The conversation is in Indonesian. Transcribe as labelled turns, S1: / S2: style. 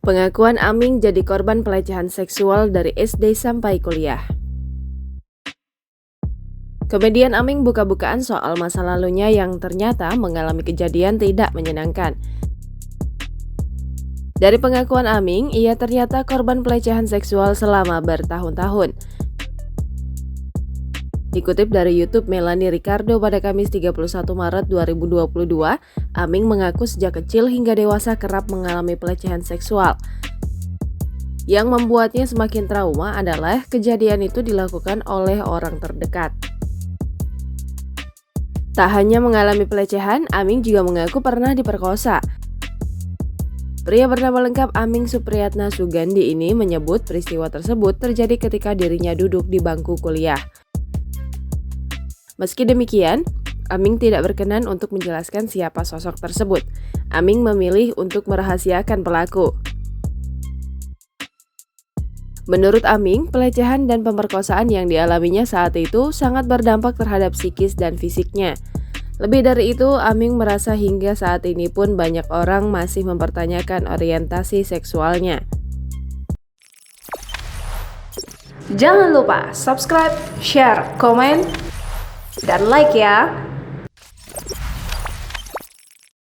S1: Pengakuan Aming jadi korban pelecehan seksual dari SD sampai kuliah. Komedian Aming buka-bukaan soal masa lalunya yang ternyata mengalami kejadian tidak menyenangkan. Dari pengakuan Aming, ia ternyata korban pelecehan seksual selama bertahun-tahun. Dikutip dari YouTube Melanie Ricardo pada Kamis 31 Maret 2022, Aming mengaku sejak kecil hingga dewasa kerap mengalami pelecehan seksual. Yang membuatnya semakin trauma adalah kejadian itu dilakukan oleh orang terdekat. Tak hanya mengalami pelecehan, Aming juga mengaku pernah diperkosa. Pria bernama lengkap Aming Supriyatna Sugandi ini menyebut peristiwa tersebut terjadi ketika dirinya duduk di bangku kuliah. Meski demikian, Aming tidak berkenan untuk menjelaskan siapa sosok tersebut. Aming memilih untuk merahasiakan pelaku. Menurut Aming, pelecehan dan pemerkosaan yang dialaminya saat itu sangat berdampak terhadap psikis dan fisiknya. Lebih dari itu, Aming merasa hingga saat ini pun banyak orang masih mempertanyakan orientasi seksualnya.
S2: Jangan lupa subscribe, share, komen, dan like ya!